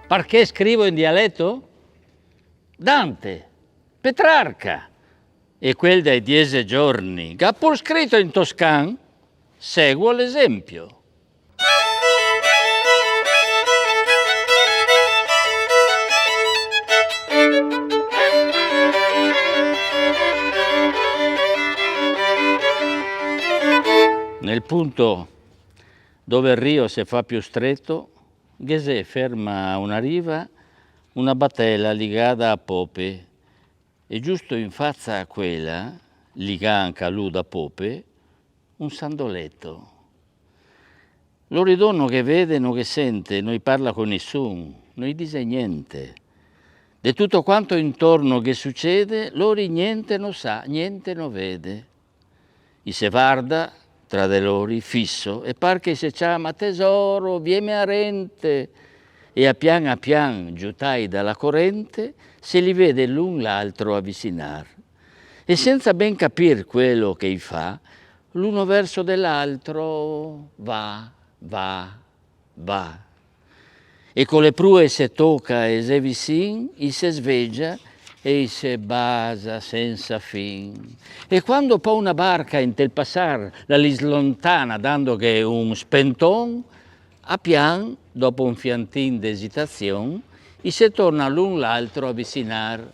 Perché scrivo in dialetto? Dante, Petrarca e quel dei 10 giorni, che ha pur scritto in toscan, seguo l'esempio. Nel punto dove il rio si fa più stretto, Ghesè ferma a una riva una batella legata a pope e giusto in faccia a quella, ligata anche a lui da pope, un sandoletto. Lo ridono che vede, non che sente, non parla con nessuno, non dice niente. Di tutto quanto intorno che succede, loro niente non sa, niente non vede. I se guarda tra di loro fisso e par che si chiama tesoro, viene a rente e a pian giutai dalla corrente se li vede l'un l'altro avvicinar. E senza ben capir quello che fa, l'uno verso dell'altro va. E con le prue se tocca e se vicin, i se sveglia e se basa senza fin. E quando poi una barca in tel passar la li slontana dando che un spenton, a pian, dopo un fiantin d'esitazione, i se torna l'un l'altro a avvicinar.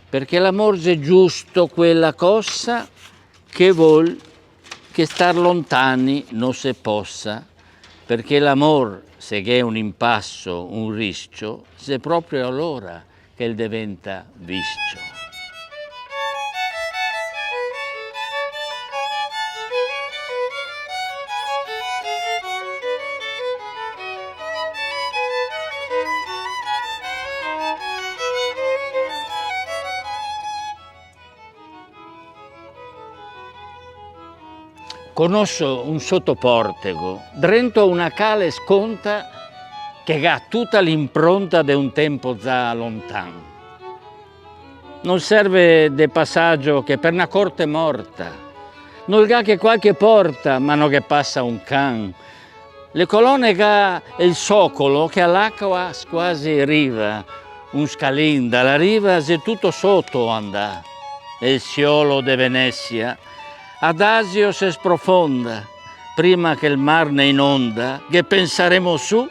Perché l'amor è giusto quella cosa che vuol che star lontani non se possa, perché l'amor, se è un impasso, un rischio, se proprio allora che diventa visto. Conosco un sottoportego, drento una cale sconta che ha tutta l'impronta di un tempo già lontano. Non serve de passaggio che per una corte morta, non ga che qualche porta, ma non che passa un can. Le colonne ga il socolo che all'acqua quasi riva, un scalin dalla riva se tutto sotto andà, e il siolo de Venezia. Ad Asio se sprofonda, prima che il mar ne inonda, che penseremo su?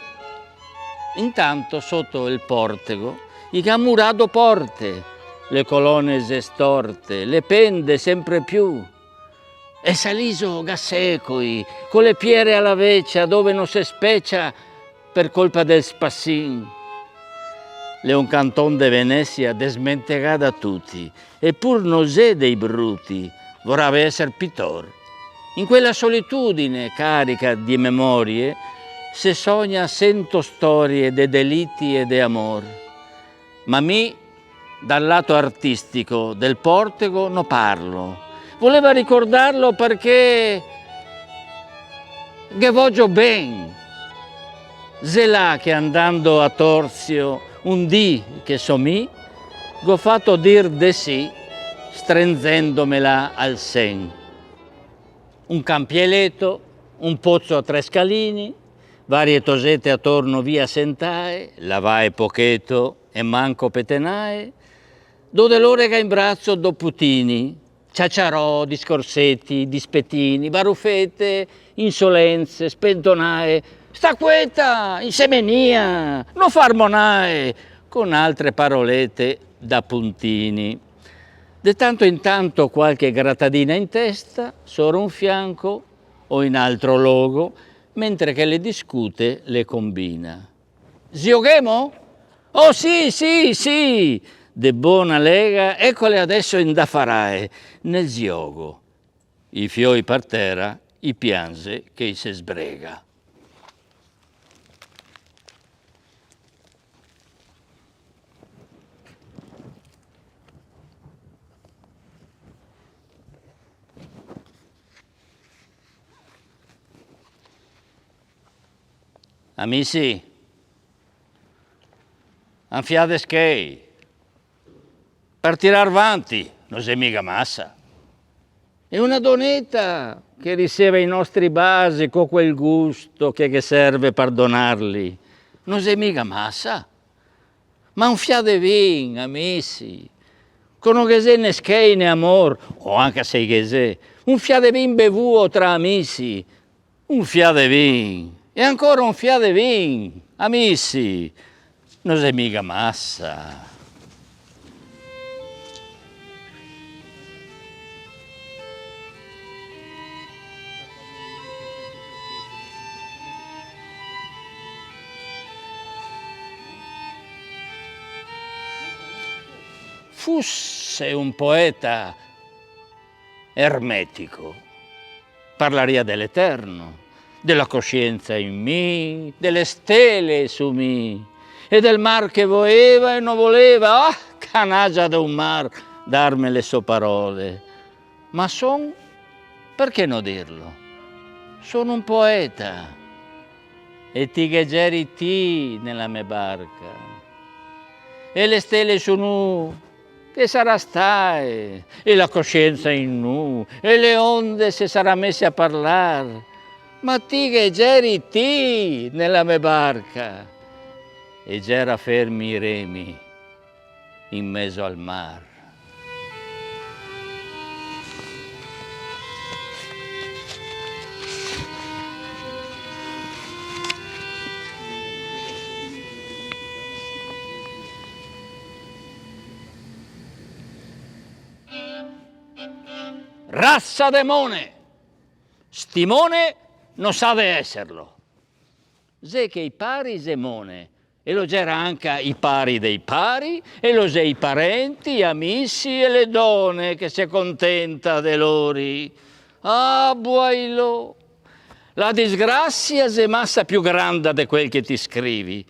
Intanto sotto il portego, i camurado porte, le colonne storte, le pende sempre più. E saliso gassecoi, con le piere alla vecchia, dove non si specia per colpa del spassin. Le un canton de Venezia desmenterà da tutti, eppur non è dei bruti, vorrebbe essere pittore. In quella solitudine carica di memorie se sogna 100 storie de delitti e de amor. Ma mi, dal lato artistico del portego, non parlo. Voleva ricordarlo perché che voglio ben. Zelà che andando a Torzio un dì che so mi, go fatto dir de sì, strenzendomela al sen. Un campieletto, un pozzo a 3 scalini, varie tosette attorno via sentae, lavae pochetto e manco petenae, dove l'orega in braccio do putini, ciacciarò, discorsetti, dispettini, baruffette, insolenze, spentonae, sta quieta, insemenia, non farmonae, con altre parolette da puntini. De tanto in tanto qualche grattadina in testa, sopra un fianco o in altro logo, mentre che le discute le combina. Zioghemo? Oh sì, de buona lega, eccole adesso in da farae, nel ziogo. I fioi per terra, i piange che se sbrega. Amici, anfiate schei, per tirar avanti, non è mica massa. È una donetta che riceve i nostri basi con quel gusto che serve per donarli. Non è mica massa. Ma un fiade vin, amici, con un che ne schei ne amor, o anche se che un fiade vin bevuto tra amici, un fiade vin, e ancora un fiade vin, amici, non è mica massa. Fosse un poeta ermetico, parlaria dell'eterno, della coscienza in me, delle stelle su me e del mar che voleva e non voleva. Ah, canaggia da un mar, darmi le sue parole. Ma perché non dirlo? Sono un poeta e ti che geri ti nella mia barca. E le stelle sono che sarà stai, e la coscienza in nu, e le onde si sarà messe a parlare. Ma ti che geri ti nella mia barca, e gera fermi i remi in mezzo al mar. Razza demone, stimone non sa di esserlo. Se che i pari semone, e lo c'era anche i pari dei pari, e lo sei i parenti, gli amici e le donne che si contenta de lori. Ah, buailo, la disgrazia è massa più grande di quel che ti scrivi.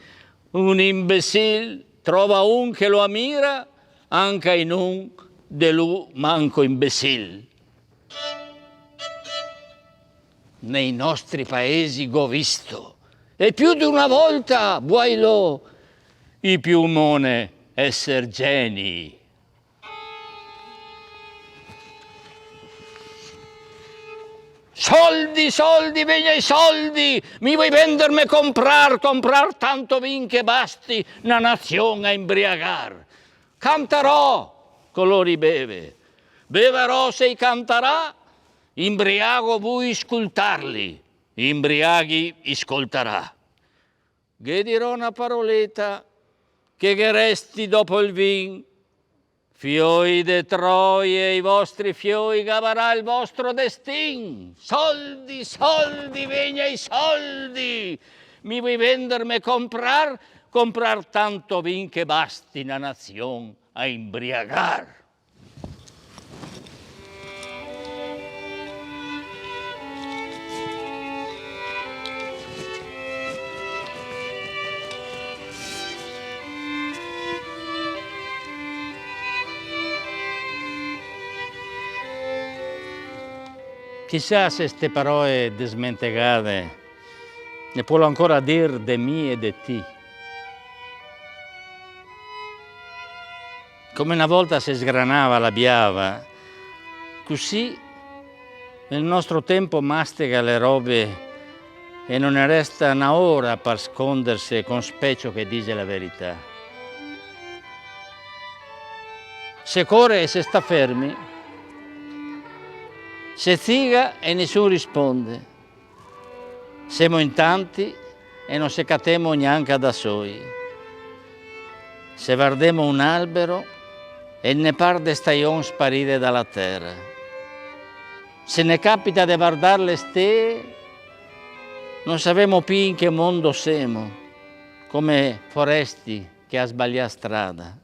Un imbecille trova un che lo ammira, anche in un de lui manco imbecille. Nei nostri paesi go visto, e più di una volta, buailo, i piumone esser geni. Soldi, soldi, vegna i soldi, mi vuoi vendermi comprar tanto vin che basti una nazione a imbriagar. Canterò, colori beve, beverò se canterà, imbriago vuoi ascoltarli, imbriaghi ascolterà. Che dirò una paroletta che resti dopo il vin, fioi de troie, i vostri fioi gavarà il vostro destin. Soldi, soldi, vegna i soldi, mi vuoi vendermi comprar tanto vin che basti una nazione a imbriagar. Chissà se queste parole dismentegate ne può ancora dire de me e de ti. Come una volta si sgranava la biava, così nel nostro tempo mastica le robe e non ne resta una ora per scondersi con specchio che dice la verità. Se corre e se sta fermi, se ziga e nessuno risponde, siamo in tanti e non se catemo neanche da soli. Se guardiamo un albero e ne par de staion sparire dalla terra. Se ne capita di guardare le stelle, non sappiamo più in che mondo siamo, come foresti che ha sbagliato strada.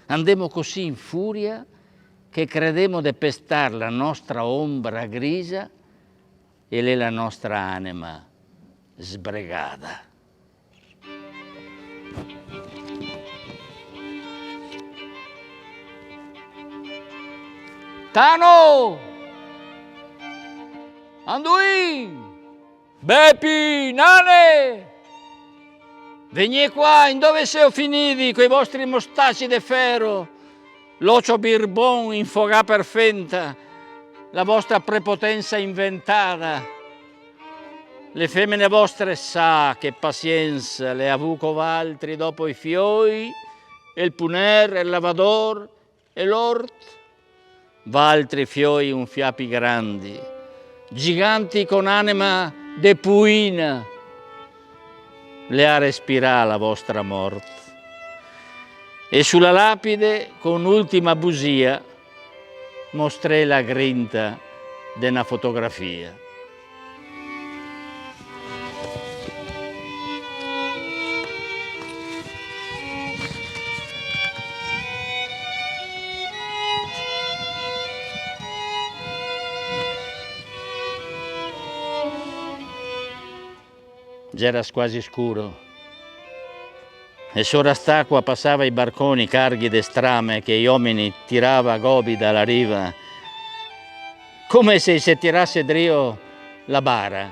Andiamo così in furia che credemo di pestare la nostra ombra grigia e lì la nostra anima sbregata. Tano! Anduin! Bepi! Nane! Venite qua, in dove siete finiti, coi vostri mostacci de ferro, l'ocio birbon infogà per fenta, la vostra prepotenza inventata. Le femmine vostre sa che pazienza le avuco valtri dopo i fioi, e il puner, e il lavador, e l'ort. Valtri fioi un fiapi grandi, giganti con anima de puina, le ha respirà la vostra morte. E sulla lapide, con ultima busia, mostrei la grinta de una fotografia. C'era quasi scuro e sopra st'acqua passava i barconi carghi de strame che gli uomini tirava gobi dalla riva, come se si tirasse drio la bara.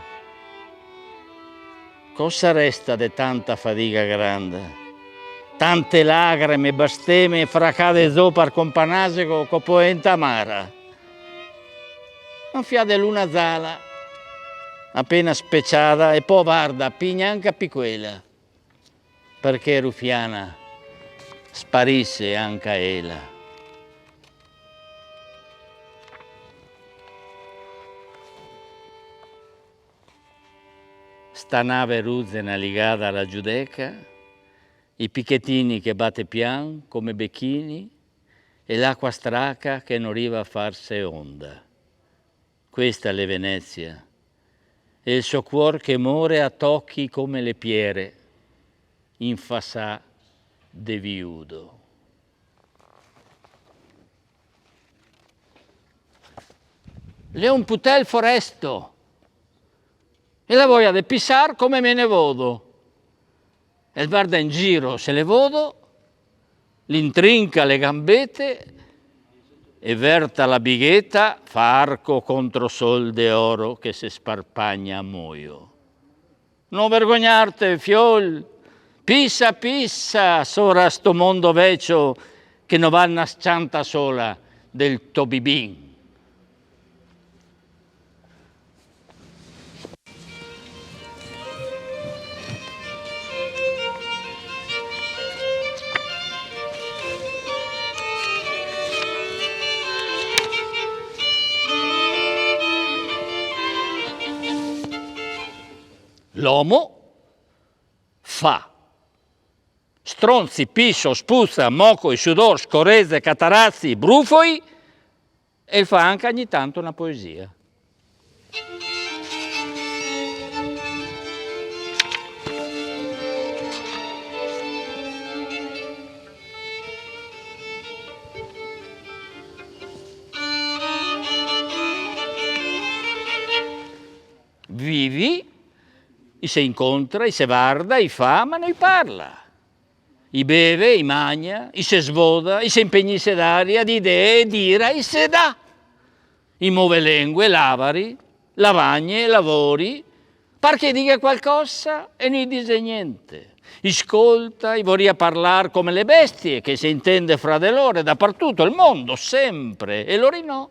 Cosa resta de tanta fatica grande? Tante lagrime, bestemmie, fracate zo per companase con poenta amara. Non fiade l'una zala, appena speciata, e poi guarda, pignanca picquela, perché Rufiana sparisse anche ella. Sta nave ruzzena legata alla Giudecca, i picchettini che batte pian come becchini e l'acqua straca che non arriva a farsi onda. Questa è la Venezia. E il suo cuor che muore a tocchi come le piere, in fasà de viudo. Le un putel foresto, e la voglia de pisar come me ne vodo. E guarda in giro se le vodo, l'intrinca le gambette, e verta la bighetta fa arco contro sol de oro che se sparpagna a muoio. Non vergognarte, fiol, pissa, pissa, sora sto mondo vecchio che non va una scianta sola del tobibin. L'uomo fa. Stronzi, piscio, spuzza, moco, sudor, scorrezze, catarazzi, brufoi, e fa anche ogni tanto una poesia. Vivi, i se incontra, i se guarda, i fa, ma non parla. I beve, i magna, i se svoda, i se impegnisse d'aria, di idee, d'ira, i se dà. I muove lingue, lavari, lavagne, lavori, perché dica qualcosa e non dice niente. Ascolta, i vorria parlare come le bestie, che si intende fra di loro, dappertutto, il mondo, sempre, e loro no.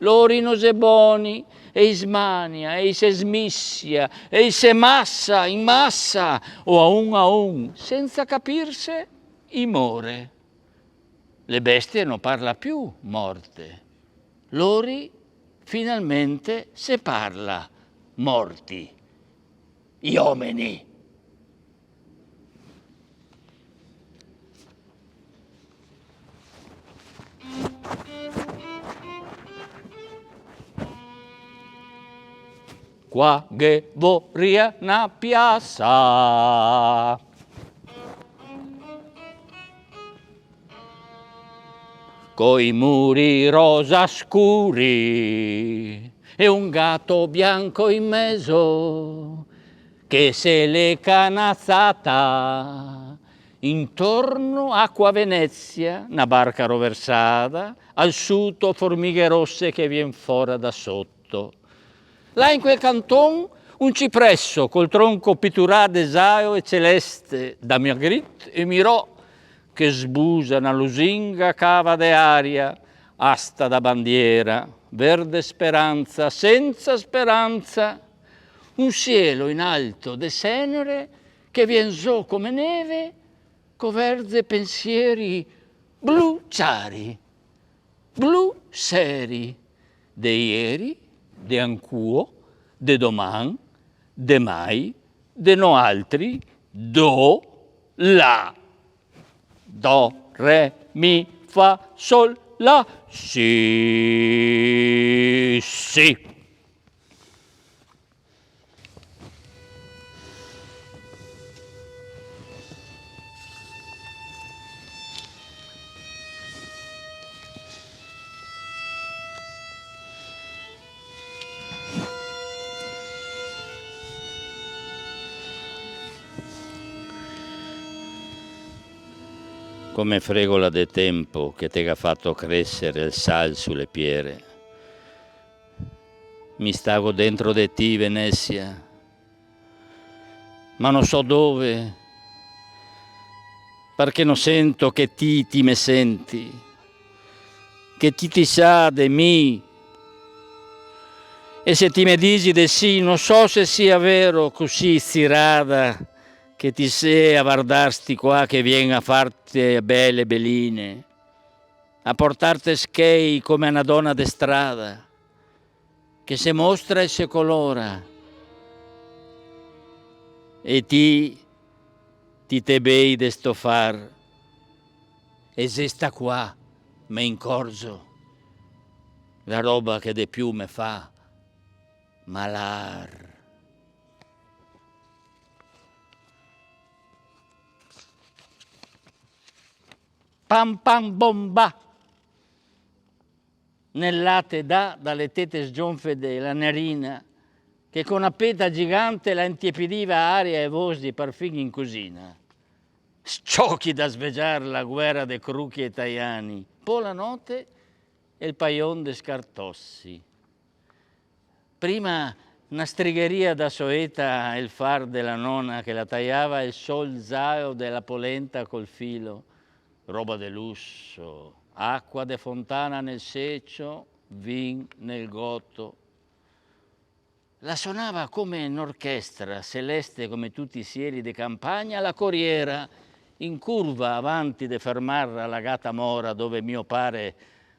Loro non se boni, e smania, e se smissia, e se massa, in massa, o a un, senza capirse, i more. Le bestie non parla più morte. Loro finalmente se parla morti. Gli uomini. Qua che vorria una piazza, coi muri rosa scuri e un gatto bianco in mezzo che se l'è canazzata. Intorno acqua Venezia, una barca roversata, al sud formiche rosse che vien fuori da sotto. Là in quel canton un cipresso col tronco pitturà d'esao e celeste da Magritte e Mirò, che sbusa una lusinga cava de aria, asta da bandiera, verde speranza, senza speranza, un cielo in alto de cenere che vien giù come neve, co verze pensieri blu chiari, blu seri, de ieri, de ancuo, de doman, de mai, de no altri, do, la, do, re, mi, fa, sol, la, si, si. Come fregola de tempo che te ha fatto crescere il sal sulle piere. Mi stavo dentro de ti, Venezia, ma non so dove, perché non sento che ti me senti, che ti sa de mi. E se ti me dici de sì, non so se sia vero così stirada, che ti sei a guardarti qua che viene a farti belle belline, a portarti schei come una donna de strada, che se mostra e se colora, e ti te bei de sto far, e se sta qua, me incorso, la roba che de più me fa malar. Pam pam bomba, nel latte dalle tete sgonfe della nerina, che con una peta gigante la intiepidiva aria e vosi perfino in cucina. Sciocchi da svegliare la guerra dei crucchi italiani, poi la notte e il paion de scartossi. Prima una strigheria da soeta e il far della nonna che la tagliava il sol zao della polenta col filo. Roba de lusso, acqua de fontana nel seccio, vin nel gotto. La suonava come un'orchestra, celeste come tutti i sieri di campagna, la corriera, in curva avanti de fermarla la gata mora dove mio pare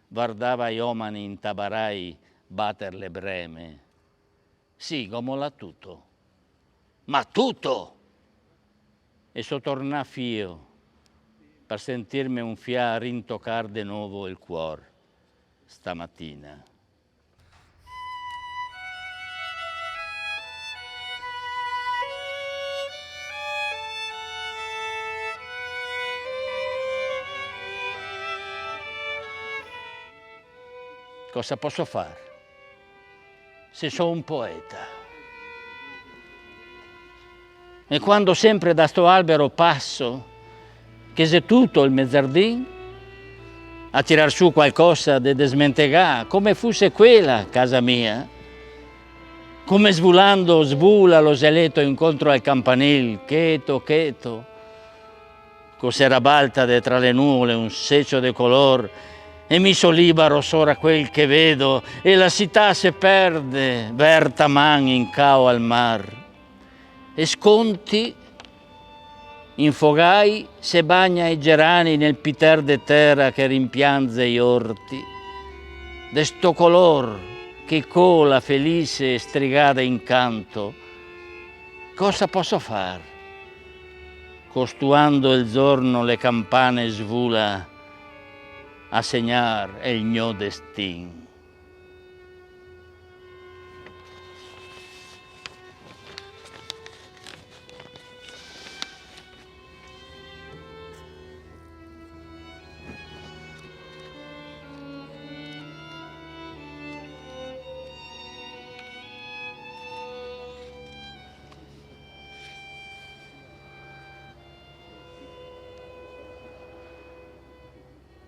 guardava gli uomini in tabarai batter le breme. Sì, gomola tutto, ma tutto! E so tornà fio, per sentirmi un fia rintoccar de nuovo il cuor stamattina. Cosa posso fare se sono un poeta? E quando sempre da sto albero passo, che se tutto il mezzardin, a tirar su qualcosa di smentegà, come fosse quella casa mia, come svulando svula lo zeletto incontro al campanil, cheto, cheto, cos'era balta de tra le nuvole un seccio de color, e mi solibaro sora quel che vedo, e la città se perde, verta man in cao al mar, e sconti in fogai se bagna i gerani nel piter de terra che rimpiange gli orti, de sto color che cola felice e strigata in canto. Cosa posso far? Costuando il giorno le campane svula a segnar il mio destin.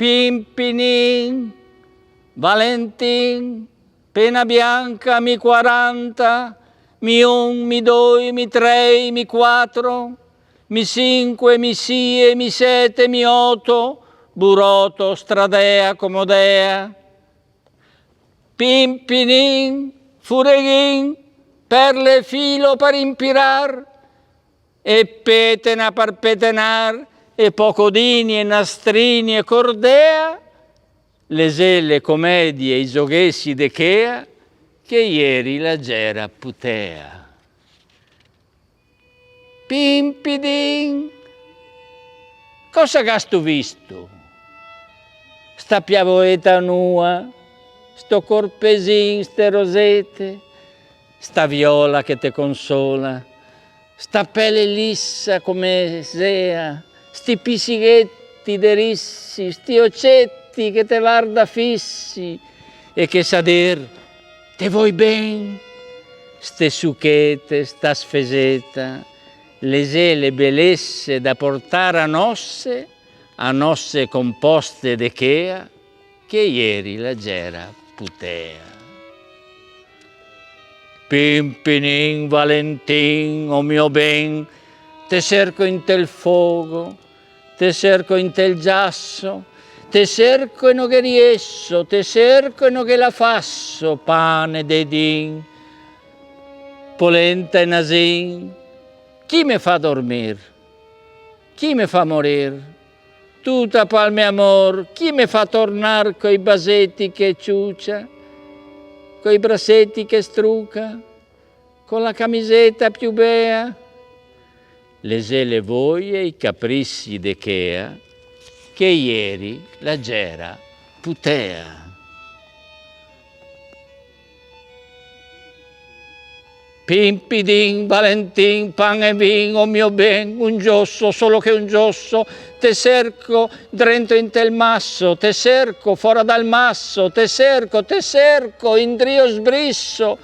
Pimpinin, Valentin, Pena Bianca, mi 40, mi un, mi due, mi tre, mi quattro, mi cinque, mi sie, mi sette, mi otto, buroto, stradea, comodea, pimpinin, fureghin, perle filo per impirar, e petena per petenar, e pocodini, e nastrini, e cordea, le selle comedie, i giochessi de chea, che ieri la gera putea. Pimpidin, cosa gasto visto? Sta piavoeta nua, sto corpesin, ste rosete, sta viola che te consola, sta pelle lissa come sea, sti pisighetti derissi, sti ocetti che te guarda fissi e che sa dir te vuoi ben, ste succhete, sta sfeseta, le sele bellesse da portare a nosse composte de chea, che ieri la gera putea. Pimpinin, Valentin, o mio ben, te cerco in tel fogo, te cerco in tel giasso, te cerco e no che riesso, te cerco e no che la fasso, pane de din, polenta e nasin. Chi me fa dormir? Chi me fa morir? Tutta palme amor, chi me fa tornar coi basetti che ciuccia, coi brassetti che struca, con la camisetta più bea, le sele voglie, i capricci de chea, che ieri la gera putea. Pimpidin, Valentin, pan e vin, o mio ben, un giosso, solo che un giosso, te cerco drento in tel masso, te cerco fora dal masso, te cerco, in drio sbrisso.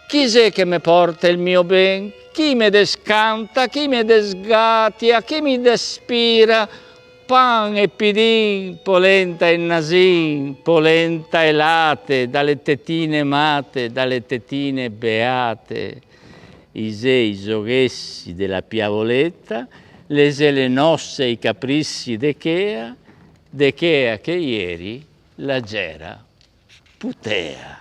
Chi è che me porta il mio ben? Chi me descanta, chi me desgatia, chi mi despira? Pan e pidin, polenta e nasin, polenta e latte, dalle tetine mate, dalle tetine beate, i sei giochessi della piavoletta, le sele nosse, i capricci de chea che ieri la gera putea.